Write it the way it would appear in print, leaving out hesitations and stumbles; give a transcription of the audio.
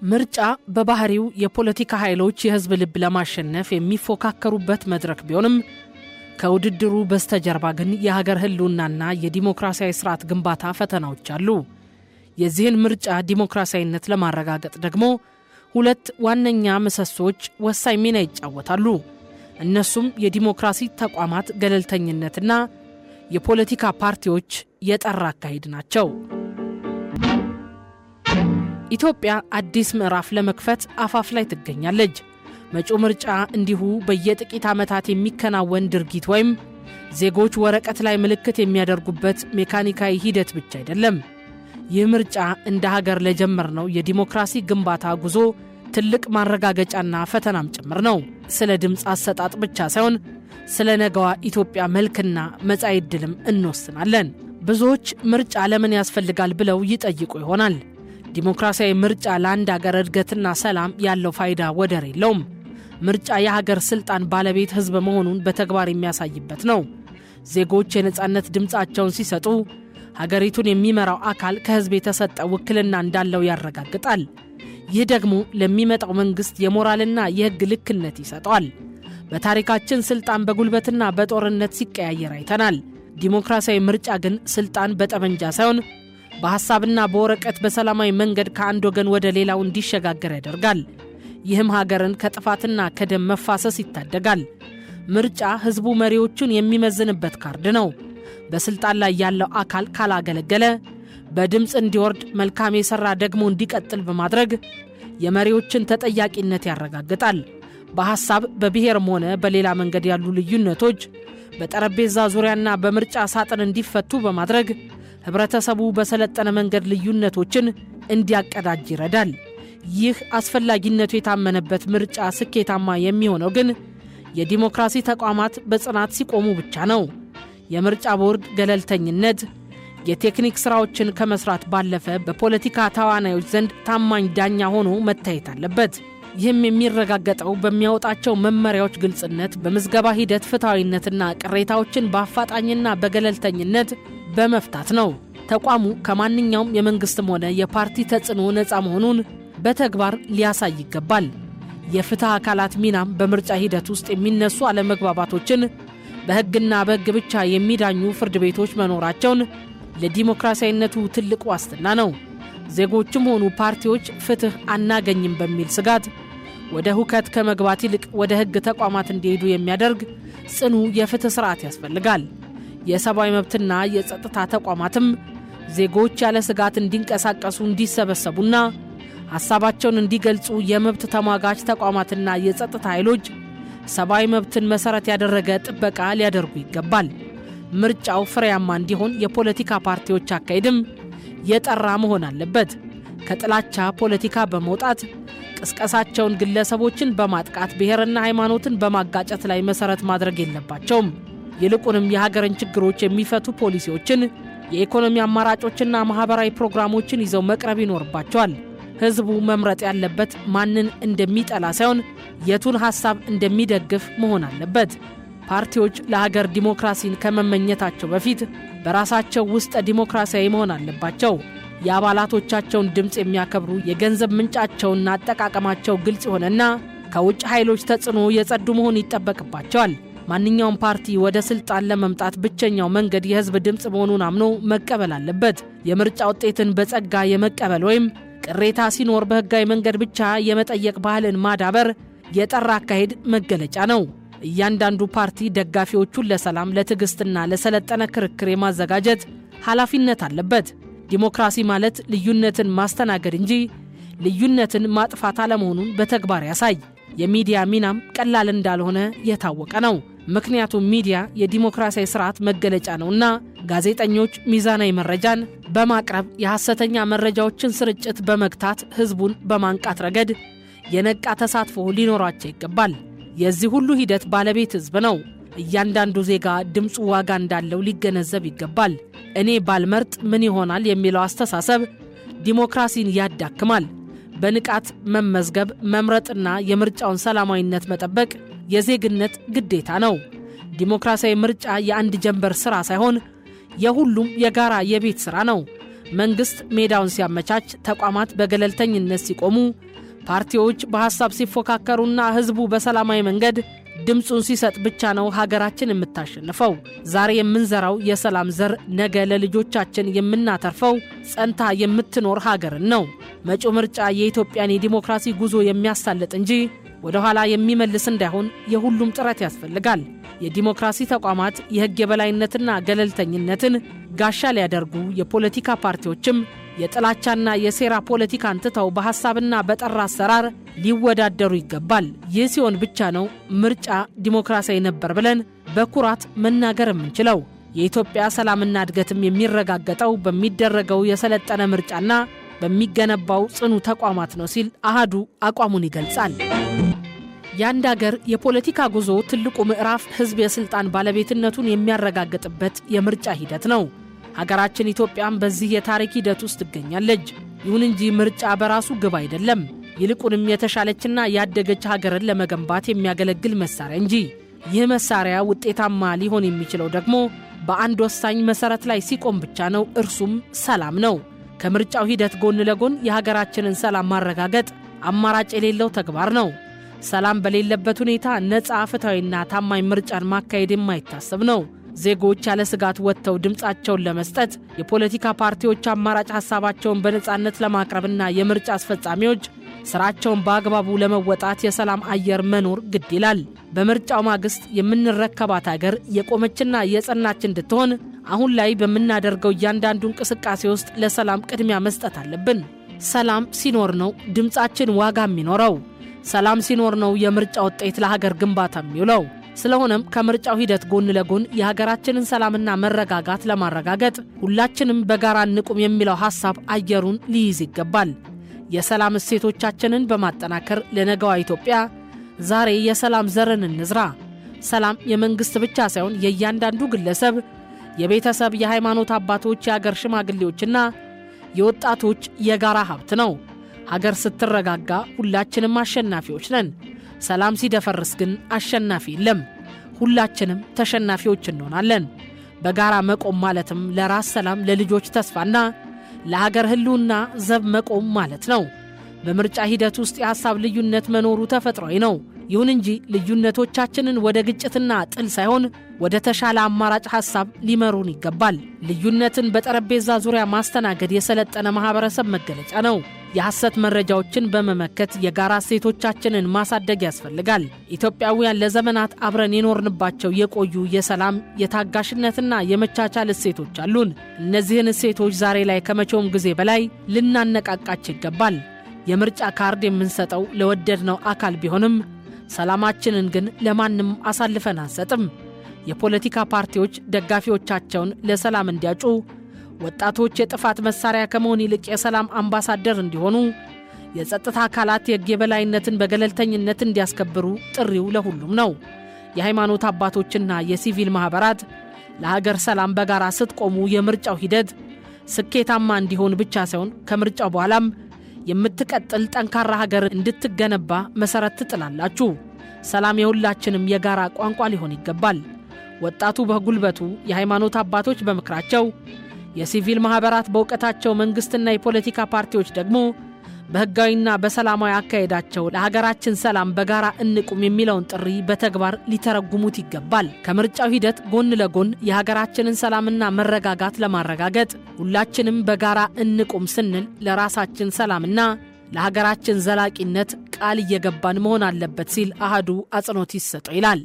ምርጫ በባህሪው የፖለቲካ ኃይሎች የህዝብ ልብ ለማሸነፍ የሚፎካከሩበት መድረክ ቢሆንም ከውድድሩ በስተጀርባ ግን የሀገር ህልውናና የዲሞክራሲያዊ ስርዓት ግንባታ ፈተናዎች አሉ። የዚህን ምርጫ ዲሞክራሲያዊነት ለማረጋገጥ ደግሞ ሁለት ዋነኛ ምሰሶች ወሳኝ ሚና ይጫወታሉ። እነሱም የዲሞክራሲ ተቋማት ገለልተኝነትና የፖለቲካ ፓርቲዎች የጠራ አካሄድ ናቸው። ኢትዮጵያ አዲስ ምዕራፍ ለመክፈት አፋፍ ላይ ትገኛለች። መጪው ምርጫ እንዲሁ በየጥቂት ዓመታት የሚከናወን ድርጊት ወይም ዜጎች ወረቀት ላይ ምልክት የሚያደርጉበት ሜካኒካዊ ሂደት ብቻ አይደለም። ይህ ምርጫ እንደ ሀገር ለጀመርነው የዲሞክራሲ ግንባታ ጉዞ ትልቅ ማረጋገጫና ፈተናም ጭምር ነው። ስለ ድምፅ አሰጣጥ ብቻ ሳይሆን ስለ ነገዋ ኢትዮጵያ መልክና መጻኢ ዕድልም እንወስናለን። ብዙዎች ምርጫ ለምን ያስፈልጋል ብለው ይጠይቁ ይሆናል። ዲሞክራሲያዊ ምርጫ ለአንድ ሀገር እድገትና ሰላም ያለው ፋይዳ ወደር የለውም። ምርጫ የሀገር ስልጣን ባለቤት ህዝብ መሆኑን በተግባር የሚያሳይበት ነው። ዜጎች የነጻነት ድምፃቸውን ሲሰጡ ሀገሪቱን የሚመራው አካል ከህዝብ የተሰጠ ውክልና እንዳለው ያረጋግጣል። ይህ ደግሞ ለሚመጣው መንግስት የሞራልና የህግ ልክነት ይሰጠዋል። በታሪካችን ስልጣን በጉልበትና በጦርነት ሲቀያየር አይተናል። ዲሞክራሲያዊ ምርጫ ግን ስልጣን በጠመንጃ ሳይሆን በሐሳብና በወረቀት በሰላማዊ መንገድ ከአንድ ወገን ወደ ሌላው እንዲሸጋገር ያደርጋል። ይህም ሀገርን ከጥፋትና ከደም መፋሰስ ይታደጋል። ምርጫ ህዝቡ መሪዎቹን የሚመዝንበት ካርድ ነው። በስልጣን ላይ ያለው አካል ካላገለገለ በድምፅ እንዲወርድ፣ መልካም የሰራ ደግሞ እንዲቀጥል በማድረግ የመሪዎችን ተጠያቂነት ያረጋግጣል። በሐሳብ በብሔርም ሆነ በሌላ መንገድ ያሉ ልዩነቶች በጠረጴዛ ዙሪያና በምርጫ ሳጥን እንዲፈቱ በማድረግ ህብረተሰቡ በሰለጠነ መንገድ ልዩነቶችን እንዲያቀዳጅ ይረዳል። ይህ አስፈላጊነቱ የታመነበት ምርጫ ስኬታማ የሚሆነው ግን የዲሞክራሲ ተቋማት በጽናት ሲቆሙ ብቻ ነው። የምርጫ ቦርድ ገለልተኝነት የቴክኒክ ስራዎችን ከመስራት ባለፈ በፖለቲካ ተዋናዮች ዘንድ ታማኝ ዳኛ ሆኖ መታየት አለበት። ይህም የሚረጋገጠው በሚያወጣቸው መመሪያዎች ግልጽነት፣ በምዝገባ ሂደት ፍትሐዊነትና ቅሬታዎችን በአፋጣኝና በገለልተኝነት በመፍታት ነው። ተቋሙ ከማንኛውም የመንግስትም ሆነ የፓርቲ ተጽዕኖ ነፃ መሆኑን በተግባር ሊያሳይ ይገባል። የፍትህ አካላት ሚናም በምርጫ ሂደት ውስጥ የሚነሱ አለመግባባቶችን በህግና በህግ ብቻ የሚዳኙ ፍርድ ቤቶች መኖራቸውን ለዲሞክራሲያዊነቱ ትልቅ ዋስትና ነው። ዜጎችም ሆኑ ፓርቲዎች ፍትህ አናገኝም በሚል ስጋት ወደ ሁከት ከመግባት ይልቅ ወደ ህግ ተቋማት እንዲሄዱ የሚያደርግ ጽኑ የፍትህ ስርዓት ያስፈልጋል። የሰብአዊ መብትና የጸጥታ ተቋማትም ዜጎች ያለ ስጋት እንዲንቀሳቀሱ፣ እንዲሰበሰቡና ሐሳባቸውን እንዲገልጹ የመብት ተሟጋች ተቋማትና የጸጥታ ኃይሎች ሰብአዊ መብትን መሰረት ያደረገ ጥበቃ ሊያደርጉ ይገባል። ምርጫው ፍሬያማ እንዲሆን የፖለቲካ ፓርቲዎች አካሄድም የጠራ መሆን አለበት። ከጥላቻ ፖለቲካ በመውጣት ቅስቀሳቸውን ግለሰቦችን በማጥቃት ብሔርና ሃይማኖትን በማጋጨት ላይ መሰረት ማድረግ የለባቸውም። ይልቁንም የሀገርን ችግሮች የሚፈቱ ፖሊሲዎችን፣ የኢኮኖሚ አማራጮችና ማህበራዊ ፕሮግራሞችን ይዘው መቅረብ ይኖርባቸዋል። ህዝቡ መምረጥ ያለበት ማንን እንደሚጠላ ሳይሆን የቱን ሐሳብ እንደሚደግፍ መሆን አለበት። ፓርቲዎች ለሀገር ዲሞክራሲን ከመመኘታቸው በፊት በራሳቸው ውስጥ ዲሞክራሲያዊ መሆን አለባቸው። የአባላቶቻቸውን ድምፅ የሚያከብሩ፣ የገንዘብ ምንጫቸውና አጠቃቀማቸው ግልጽ የሆነና ከውጭ ኃይሎች ተጽዕኖ የጸዱ መሆን ይጠበቅባቸዋል። ማንኛውም ፓርቲ ወደ ስልጣን ለመምጣት ብቸኛው መንገድ የህዝብ ድምፅ መሆኑን አምኖ መቀበል አለበት። የምርጫ ውጤትን በጸጋ የመቀበል ወይም ቅሬታ ሲኖር በህጋዊ መንገድ ብቻ የመጠየቅ ባህልን ማዳበር የጠራ አካሄድ መገለጫ ነው። እያንዳንዱ ፓርቲ ደጋፊዎቹን ለሰላም፣ ለትዕግስትና ለሰለጠነ ክርክር የማዘጋጀት ኃላፊነት አለበት። ዲሞክራሲ ማለት ልዩነትን ማስተናገድ እንጂ ልዩነትን ማጥፋት አለመሆኑን በተግባር ያሳይ። የሚዲያ ሚናም ቀላል እንዳልሆነ የታወቀ ነው። ምክንያቱም ሚዲያ የዲሞክራሲያዊ ስርዓት መገለጫ ነውና ጋዜጠኞች ሚዛናዊ መረጃን በማቅረብ የሐሰተኛ መረጃዎችን ስርጭት በመግታት ህዝቡን በማንቃት ረገድ የነቃ ተሳትፎ ሊኖራቸው ይገባል። የዚህ ሁሉ ሂደት ባለቤት ህዝብ ነው። እያንዳንዱ ዜጋ ድምፁ ዋጋ እንዳለው ሊገነዘብ ይገባል። እኔ ባልመርጥ ምን ይሆናል የሚለው አስተሳሰብ ዲሞክራሲን ያዳክማል። በንቃት መመዝገብ፣ መምረጥና የምርጫውን ሰላማዊነት መጠበቅ የዜግነት ግዴታ ነው። ዲሞክራሲያዊ ምርጫ የአንድ ጀንበር ሥራ ሳይሆን የሁሉም የጋራ የቤት ሥራ ነው። መንግስት ሜዳውን ሲያመቻች፣ ተቋማት በገለልተኝነት ሲቆሙ፣ ፓርቲዎች በሐሳብ ሲፎካከሩና ህዝቡ በሰላማዊ መንገድ ድምጹን ሲሰጥ ብቻ ነው ሀገራችን የምታሸንፈው። ዛሬ የምንዘራው የሰላም ዘር ነገ ለልጆቻችን የምናተርፈው ጸንታ የምትኖር ሀገርን ነው። መጪው ምርጫ የኢትዮጵያን የዲሞክራሲ ጉዞ የሚያሳልጥ እንጂ ወደ ኋላ የሚመልስ እንዳይሆን የሁሉም ጥረት ያስፈልጋል። የዲሞክራሲ ተቋማት የህግ የበላይነትና ገለልተኝነትን ጋሻ ሊያደርጉ፣ የፖለቲካ ፓርቲዎችም የጥላቻና የሴራ ፖለቲካን ትተው በሐሳብና በጠራ አሰራር ሊወዳደሩ ይገባል። ይህ ሲሆን ብቻ ነው ምርጫ ዲሞክራሲያዊ ነበር ብለን በኩራት መናገር የምንችለው። የኢትዮጵያ ሰላምና እድገትም የሚረጋገጠው በሚደረገው የሰለጠነ ምርጫና በሚገነባው ጽኑ ተቋማት ነው ሲል አሃዱ አቋሙን ይገልጻል። የአንድ ሀገር የፖለቲካ ጉዞ ትልቁ ምዕራፍ ህዝብ የስልጣን ባለቤትነቱን የሚያረጋግጥበት የምርጫ ሂደት ነው። ሀገራችን ኢትዮጵያም በዚህ የታሪክ ሂደት ውስጥ ትገኛለች። ይሁን እንጂ ምርጫ በራሱ ግብ አይደለም። ይልቁንም የተሻለችና ያደገች ሀገርን ለመገንባት የሚያገለግል መሳሪያ እንጂ። ይህ መሳሪያ ውጤታማ ሊሆን የሚችለው ደግሞ በአንድ ወሳኝ መሰረት ላይ ሲቆም ብቻ ነው። እርሱም ሰላም ነው። ከምርጫው ሂደት ጎን ለጎን የሀገራችንን ሰላም ማረጋገጥ አማራጭ የሌለው ተግባር ነው። ሰላም በሌለበት ሁኔታ ነፃ፣ ፍትሃዊና ታማኝ ምርጫን ማካሄድ የማይታሰብ ነው። ዜጎች ያለ ስጋት ወጥተው ድምጻቸውን ለመስጠት፣ የፖለቲካ ፓርቲዎች አማራጭ ሐሳባቸውን በነፃነት ለማቅረብና የምርጫ አስፈጻሚዎች ስራቸውን በአግባቡ ለመወጣት የሰላም አየር መኖር ግድ ይላል። በምርጫው ማግስት የምንረከባት ሀገር የቆመችና የጸናች እንድትሆን አሁን ላይ በምናደርገው እያንዳንዱ እንቅስቃሴ ውስጥ ለሰላም ቅድሚያ መስጠት አለብን። ሰላም ሲኖር ነው ድምጻችን ዋጋ የሚኖረው። ሰላም ሲኖር ነው የምርጫ ውጤት ለሀገር ግንባታ የሚውለው። ስለሆነም ከምርጫው ሂደት ጎን ለጎን የሀገራችንን ሰላምና መረጋጋት ለማረጋገጥ ሁላችንም በጋራ እንቁም የሚለው ሐሳብ አየሩን ሊይዝ ይገባል። የሰላም እሴቶቻችንን በማጠናከር ለነገዋ ኢትዮጵያ ዛሬ የሰላም ዘርን እንዝራ። ሰላም የመንግስት ብቻ ሳይሆን የእያንዳንዱ ግለሰብ፣ የቤተሰብ፣ የሃይማኖት አባቶች፣ የሀገር ሽማግሌዎችና የወጣቶች የጋራ ሀብት ነው። ሀገር ስትረጋጋ ሁላችንም አሸናፊዎች ነን። ሰላም ሲደፈርስ ግን አሸናፊ የለም። ሁላችንም ተሸናፊዎች እንሆናለን። በጋራ መቆም ማለትም ለራስ ሰላም፣ ለልጆች ተስፋና ለሀገር ህልውና ዘብ መቆም ማለት ነው። በምርጫ ሂደት ውስጥ የሐሳብ ልዩነት መኖሩ ተፈጥሯዊ ነው። ይሁን እንጂ ልዩነቶቻችንን ወደ ግጭትና ጥል ሳይሆን ወደ ተሻለ አማራጭ ሐሳብ ሊመሩን ይገባል። ልዩነትን በጠረጴዛ ዙሪያ ማስተናገድ የሰለጠነ ማህበረሰብ መገለጫ ነው። የሐሰት መረጃዎችን በመመከት የጋራ እሴቶቻችንን ማሳደግ ያስፈልጋል። ኢትዮጵያውያን ለዘመናት አብረን የኖርንባቸው የቆዩ የሰላም፣ የታጋሽነትና የመቻቻል እሴቶች አሉን። እነዚህን እሴቶች ዛሬ ላይ ከመቼውም ጊዜ በላይ ልናነቃቃቸው ይገባል። የምርጫ ካርድ የምንሰጠው ለወደድነው አካል ቢሆንም ሰላማችንን ግን ለማንም አሳልፈን አንሰጥም። የፖለቲካ ፓርቲዎች ደጋፊዎቻቸውን ለሰላም እንዲያጩ፣ ወጣቶች የጥፋት መሳሪያ ከመሆን ይልቅ የሰላም አምባሳደር እንዲሆኑ፣ የጸጥታ አካላት የሕግ የበላይነትን በገለልተኝነት እንዲያስከብሩ ጥሪው ለሁሉም ነው። የሃይማኖት አባቶችና የሲቪል ማህበራት ለሀገር ሰላም በጋራ ስትቆሙ የምርጫው ሂደት ስኬታማ እንዲሆን ብቻ ሳይሆን ከምርጫው በኋላም የምትቀጥል ጠንካራ ሀገር እንድትገነባ መሰረት ትጥላላችሁ። ሰላም የሁላችንም የጋራ ቋንቋ ሊሆን ይገባል። ወጣቱ በጉልበቱ፣ የሃይማኖት አባቶች በምክራቸው፣ የሲቪል ማህበራት በእውቀታቸው፣ መንግስትና የፖለቲካ ፓርቲዎች ደግሞ በህጋዊና በሰላማዊ አካሄዳቸው ለሀገራችን ሰላም በጋራ እንቁም የሚለውን ጥሪ በተግባር ሊተረጉሙት ይገባል። ከምርጫው ሂደት ጎን ለጎን የሀገራችንን ሰላምና መረጋጋት ለማረጋገጥ ሁላችንም በጋራ እንቁም ስንል ለራሳችን ሰላምና ለሀገራችን ዘላቂነት ቃል እየገባን መሆን አለበት ሲል አሃዱ አጽንኦት ይሰጠው ይላል።